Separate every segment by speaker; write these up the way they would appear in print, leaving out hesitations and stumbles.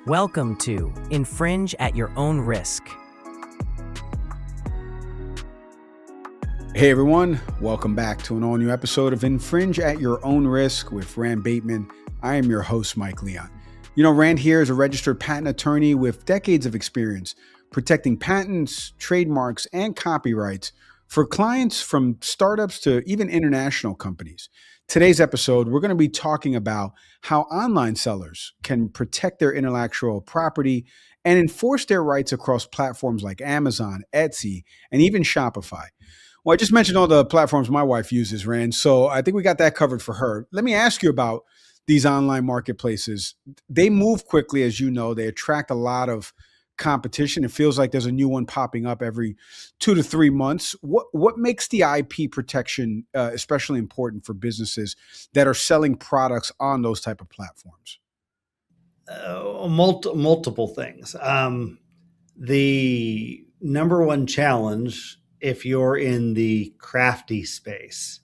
Speaker 1: Welcome to Infringe at Your Own Risk.
Speaker 2: Hey everyone, welcome back to an all-new episode of Infringe at Your Own Risk with Rand Bateman. I am your host, Mike Leon. You know, Rand here is a registered patent attorney with decades of experience protecting patents, trademarks, and copyrights for clients from startups to even international companies. Today's episode, we're going to be talking about how online sellers can protect their intellectual property and enforce their rights across platforms like Amazon, Etsy, and even Shopify. Well, I just mentioned all the platforms my wife uses, Rand, so I think we got that covered for her. Let me ask you about these online marketplaces. They move quickly, as you know. They attract a lot of competition. It feels like there's a new one popping up every 2 to 3 months. What makes the IP protection especially important for businesses that are selling products on those type of platforms?
Speaker 3: Multiple things. The number one challenge, if you're in the crafty space,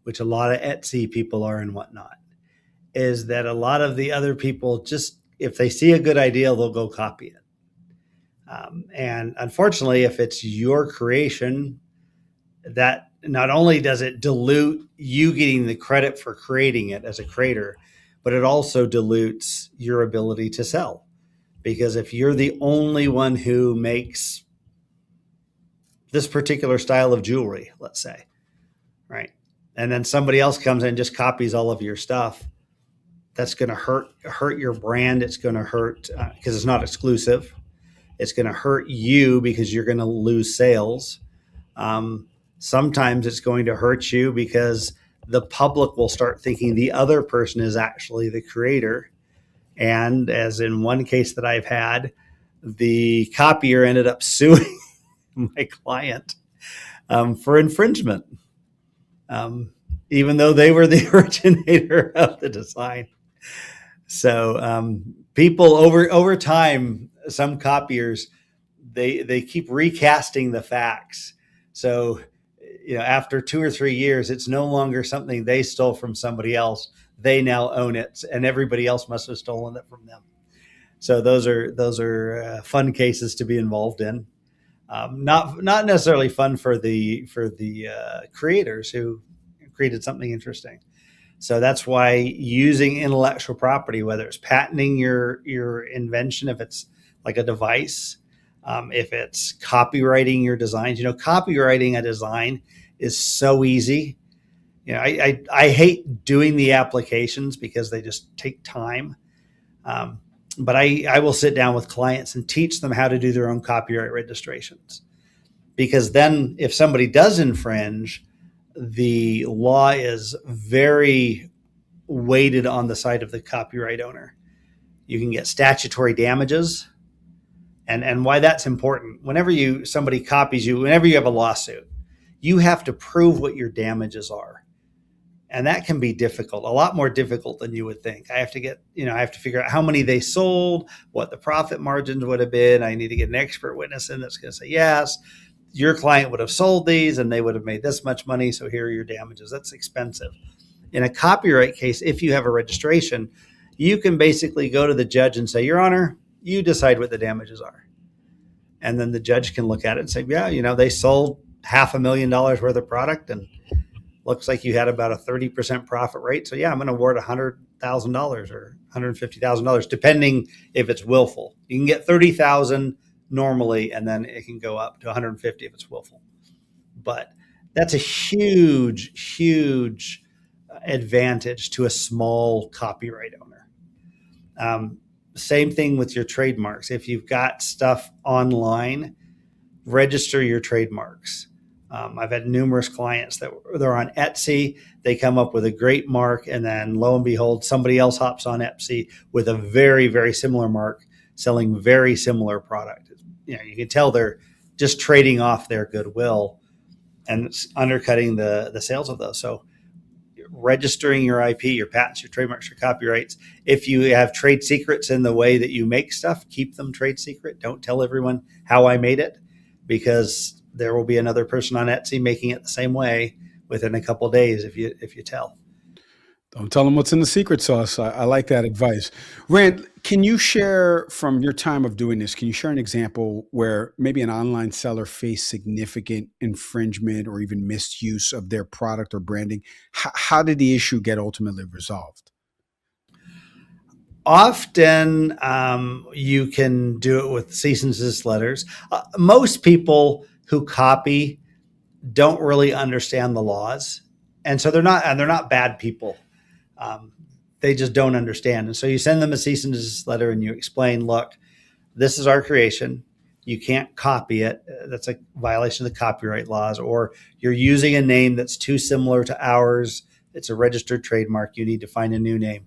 Speaker 3: which a lot of Etsy people are and whatnot, is that a lot of the other people just, if they see a good idea, they'll go copy it. And unfortunately, if it's your creation, that not only does it dilute you getting the credit for creating it as a creator, but it also dilutes your ability to sell. Because if you're the only one who makes this particular style of jewelry, let's say, right, and then somebody else comes in and just copies all of your stuff, that's going to hurt your brand. It's going to hurt because it's not exclusive. It's going to hurt you because you're going to lose sales. Sometimes it's going to hurt you because the public will start thinking the other person is actually the creator. And as in one case that I've had, the copier ended up suing my client for infringement, even though they were the originator of the design. So people over time, some copiers, they keep recasting the facts. So, after 2 or 3 years, it's no longer something they stole from somebody else. They now own it, and everybody else must have stolen it from them. So those are fun cases to be involved in. Not necessarily fun for the creators who created something interesting. So that's why using intellectual property, whether it's patenting your invention, if it's like a device, if it's copywriting your designs, copywriting a design is so easy. I hate doing the applications because they just take time. But I will sit down with clients and teach them how to do their own copyright registrations. Because then if somebody does infringe, the law is very weighted on the side of the copyright owner. You can get statutory damages. And why that's important, whenever somebody copies you, whenever you have a lawsuit, you have to prove what your damages are. And that can be difficult, a lot more difficult than you would think. I have to figure out how many they sold, what the profit margins would have been. I need to get an expert witness in that's going to say, yes, your client would have sold these and they would have made this much money. So here are your damages. That's expensive. In a copyright case, if you have a registration, you can basically go to the judge and say, Your Honor, you decide what the damages are. And then the judge can look at it and say, yeah, they sold $500,000 worth of product and looks like you had about a 30% profit rate. So yeah, I'm going to award $100,000 or $150,000, depending if it's willful. You can get $30,000 normally, and then it can go up to $150,000 if it's willful. But that's a huge, huge advantage to a small copyright owner. Same thing with your trademarks. If you've got stuff online, register your trademarks. I've had numerous clients that they're on Etsy. They come up with a great mark, and then lo and behold, somebody else hops on Etsy with a very, very similar mark, selling very similar product. You can tell they're just trading off their goodwill and it's undercutting the sales of those. So registering your IP, your patents, your trademarks, your copyrights. If you have trade secrets in the way that you make stuff, keep them trade secret. Don't tell everyone how I made it, because there will be another person on Etsy making it the same way within a couple of days if you tell.
Speaker 2: Don't tell them what's in the secret sauce. I like that advice. Rand, Can you share from your time of doing this, can you share an example where maybe an online seller faced significant infringement or even misuse of their product or branding? How did the issue get ultimately resolved?
Speaker 3: Often, you can do it with cease and desist letters. Most people who copy don't really understand the laws, and so they're not bad people. Um, they just don't understand, and so you send them a cease and desist letter, and you explain, look, this is our creation. You can't copy it. That's a violation of the copyright laws, or you're using a name that's too similar to ours. It's a registered trademark. You need to find a new name.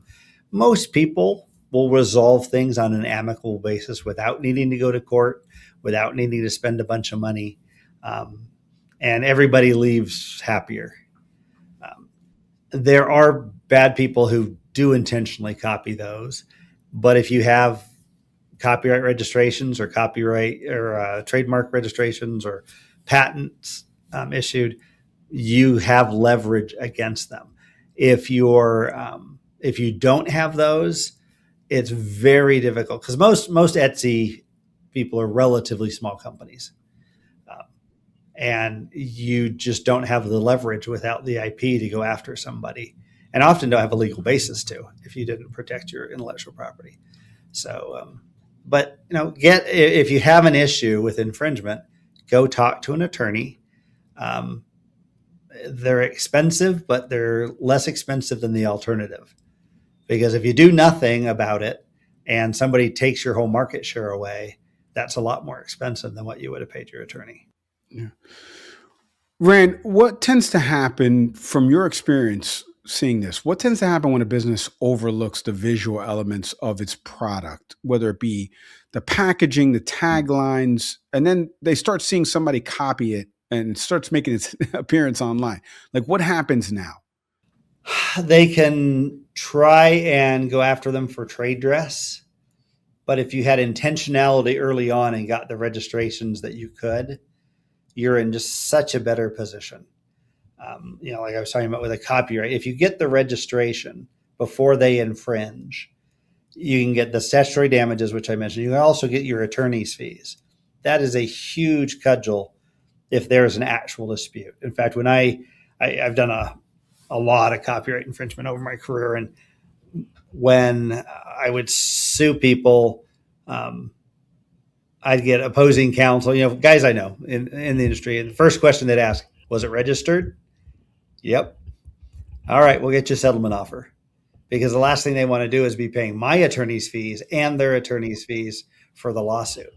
Speaker 3: Most people will resolve things on an amicable basis without needing to go to court, without needing to spend a bunch of money. And everybody leaves happier. Um, there are bad people who do intentionally copy those. But if you have copyright registrations or copyright or trademark registrations or patents issued, you have leverage against them. If you don't have those, it's very difficult because most Etsy people are relatively small companies, and you just don't have the leverage without the IP to go after somebody, and often don't have a legal basis to if you didn't protect your intellectual property. So, but if you have an issue with infringement, go talk to an attorney. Um, they're expensive, but they're less expensive than the alternative. Because if you do nothing about it and somebody takes your whole market share away, that's a lot more expensive than what you would have paid your attorney.
Speaker 2: Yeah. Rand, what tends to happen from your experience seeing this? What tends to happen when a business overlooks the visual elements of its product, whether it be the packaging, the taglines, and then they start seeing somebody copy it and starts making its appearance online? Like, what happens now?
Speaker 3: They can try and go after them for trade dress. But if you had intentionality early on and got the registrations that you could, you're in just such a better position. Like I was talking about with a copyright, if you get the registration before they infringe, you can get the statutory damages, which I mentioned. You can also get your attorney's fees. That is a huge cudgel if there's an actual dispute. In fact, when I've done a lot of copyright infringement over my career, and when I would sue people, I'd get opposing counsel, guys I know in the industry. And the first question they'd ask, was it registered? Yep. All right, we'll get you a settlement offer. Because the last thing they want to do is be paying my attorney's fees and their attorney's fees for the lawsuit.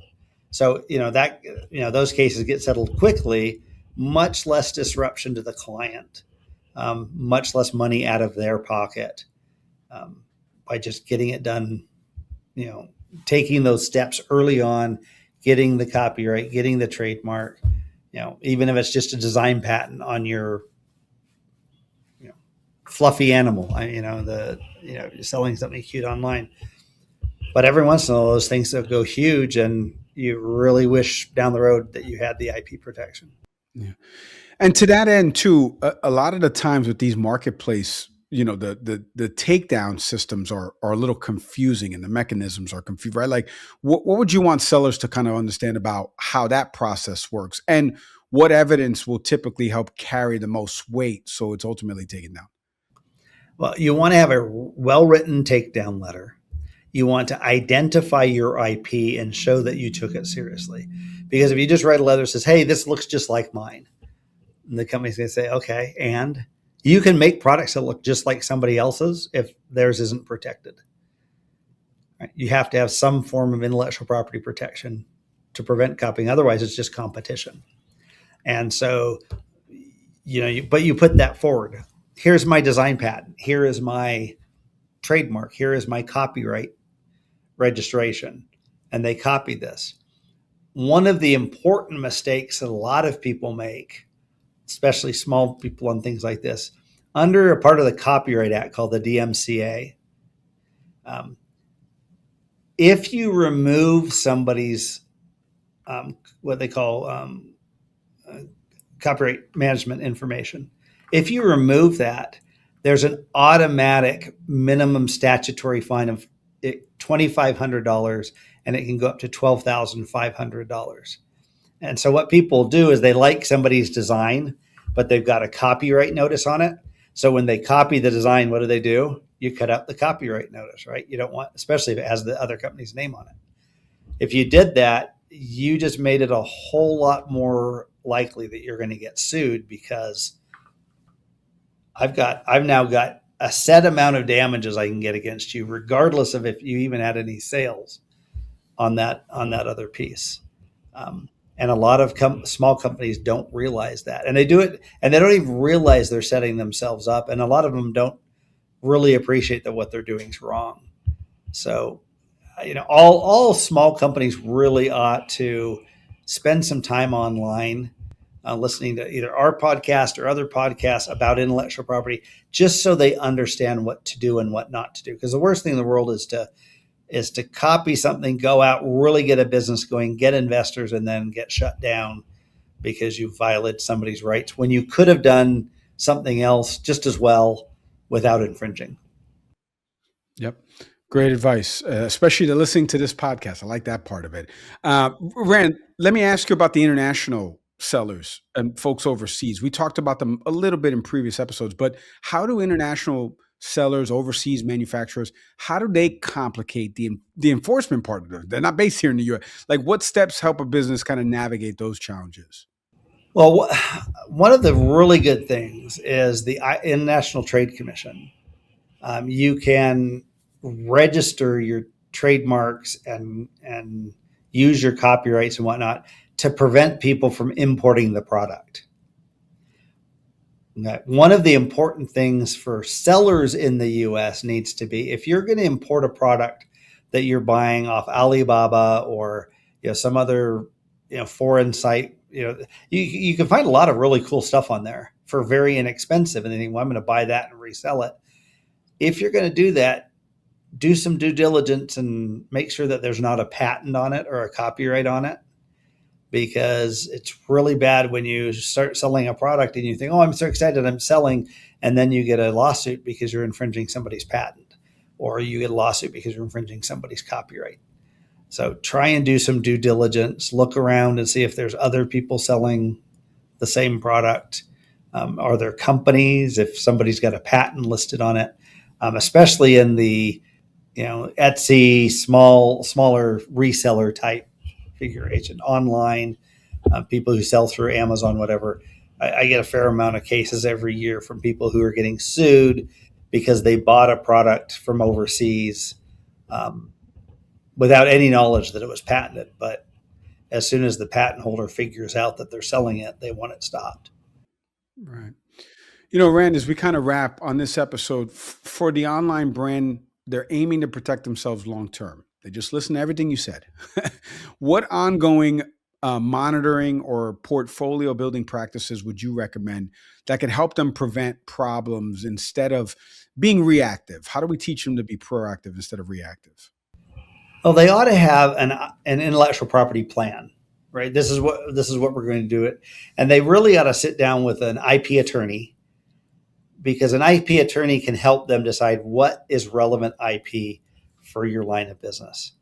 Speaker 3: So, those cases get settled quickly, much less disruption to the client, much less money out of their pocket, by just getting it done, taking those steps early on, getting the copyright, getting the trademark, even if it's just a design patent on your, fluffy animal, you're selling something cute online. But every once in a while, those things that go huge, and you really wish down the road that you had the IP protection.
Speaker 2: Yeah. And to that end, too, a lot of the times with these marketplace, the takedown systems are a little confusing, and the mechanisms are confused, right? Like, what would you want sellers to kind of understand about how that process works, and what evidence will typically help carry the most weight so it's ultimately taken down?
Speaker 3: Well, you want to have a well-written takedown letter. You want to identify your IP and show that you took it seriously. Because if you just write a letter that says, hey, this looks just like mine, and the company's going to say, okay, and you can make products that look just like somebody else's if theirs isn't protected. Right? You have to have some form of intellectual property protection to prevent copying. Otherwise, it's just competition. And so, but you put that forward. Here's my design patent. Here is my trademark. Here is my copyright registration. And they copy this. One of the important mistakes that a lot of people make, especially small people on things like this, under a part of the Copyright Act called the DMCA, if you remove somebody's what they call copyright management information, if you remove that, there's an automatic minimum statutory fine of $2,500 and it can go up to $12,500. And so what people do is they like somebody's design, but they've got a copyright notice on it. So when they copy the design, what do? You cut out the copyright notice, right? You don't want, especially if it has the other company's name on it. If you did that, you just made it a whole lot more likely that you're going to get sued, because I've now got a set amount of damages I can get against you, regardless of if you even had any sales on that other piece. And a lot of small companies don't realize that, and they do it, and they don't even realize they're setting themselves up. And a lot of them don't really appreciate that what they're doing is wrong. So, all small companies really ought to spend some time online, listening to either our podcast or other podcasts about intellectual property, just so they understand what to do and what not to do. Because the worst thing in the world is to copy something, go out, really get a business going, get investors, and then get shut down because you violated somebody's rights when you could have done something else just as well without infringing.
Speaker 2: Yep. Great advice, especially to listening to this podcast. I like that part of it. Rand, let me ask you about the international sellers and folks overseas. We talked about them a little bit in previous episodes, but how do international sellers, overseas manufacturers, how do they complicate the enforcement part of it? They're not based here in the U.S. Like, what steps help a business kind of navigate those challenges?
Speaker 3: Well, one of the really good things is the International Trade Commission. You can register your trademarks and use your copyrights and whatnot to prevent people from importing the product. One of the important things for sellers in the US needs to be, if you're going to import a product that you're buying off Alibaba or some other foreign site, you can find a lot of really cool stuff on there for very inexpensive, and then think, well, I'm going to buy that and resell it. If you're going to do that, do some due diligence and make sure that there's not a patent on it or a copyright on it, because it's really bad when you start selling a product and you think, oh, I'm so excited I'm selling, and then you get a lawsuit because you're infringing somebody's patent, or you get a lawsuit because you're infringing somebody's copyright. So try and do some due diligence, look around and see if there's other people selling the same product. Are there companies, if somebody's got a patent listed on it, especially in the Etsy, smaller reseller type configuration, online, people who sell through Amazon, whatever. I get a fair amount of cases every year from people who are getting sued because they bought a product from overseas without any knowledge that it was patented. But as soon as the patent holder figures out that they're selling it, they want it stopped.
Speaker 2: Right. Rand, as we kind of wrap on this episode, for the online brand, they're aiming to protect themselves long-term. They just listen to everything you said. What ongoing monitoring or portfolio building practices would you recommend that could help them prevent problems instead of being reactive? How do we teach them to be proactive instead of reactive?
Speaker 3: Well, they ought to have an intellectual property plan, right? This is what we're going to do it. And they really ought to sit down with an IP attorney, because an IP attorney can help them decide what is relevant IP for your line of business.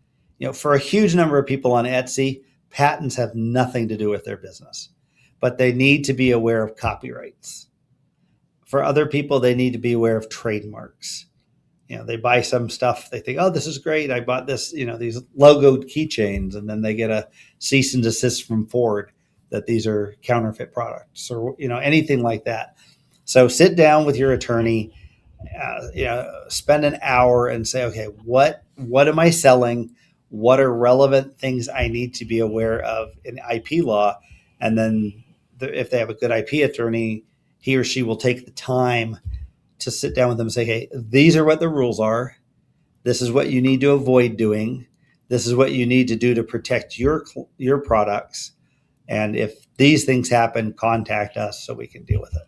Speaker 3: For a huge number of people on Etsy, patents have nothing to do with their business, but they need to be aware of copyrights. For other people, they need to be aware of trademarks. They buy some stuff, they think, oh, this is great. I bought this, these logoed keychains, and then they get a cease and desist from Ford that these are counterfeit products, or, anything like that. So sit down with your attorney, spend an hour and say, okay, what am I selling? What are relevant things I need to be aware of in IP law? And then if they have a good IP attorney, he or she will take the time to sit down with them and say, hey, these are what the rules are. This is what you need to avoid doing. This is what you need to do to protect your products. And if these things happen, contact us so we can deal with it.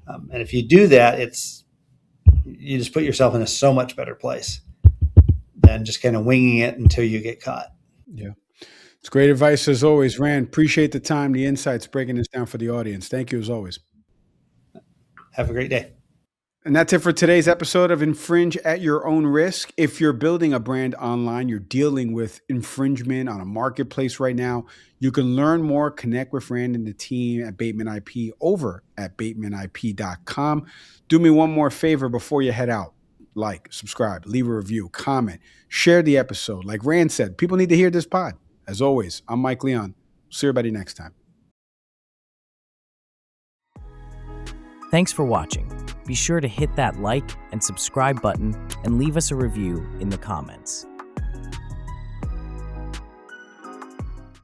Speaker 3: And if you do that, you just put yourself in a so much better place than just kind of winging it until you get caught.
Speaker 2: Yeah. It's great advice as always, Rand. Appreciate the time, the insights, breaking this down for the audience. Thank you as always.
Speaker 3: Have a great day.
Speaker 2: And that's it for today's episode of Infringe at Your Own Risk. If you're building a brand online, you're dealing with infringement on a marketplace right now, you can learn more, connect with Rand and the team at Bateman IP over at batemanip.com. Do me one more favor before you head out. Like, subscribe, leave a review, comment, share the episode. Like Rand said, people need to hear this pod. As always, I'm Mike Leon. See everybody next time.
Speaker 1: Thanks for watching. Be sure to hit that like and subscribe button and leave us a review in the comments.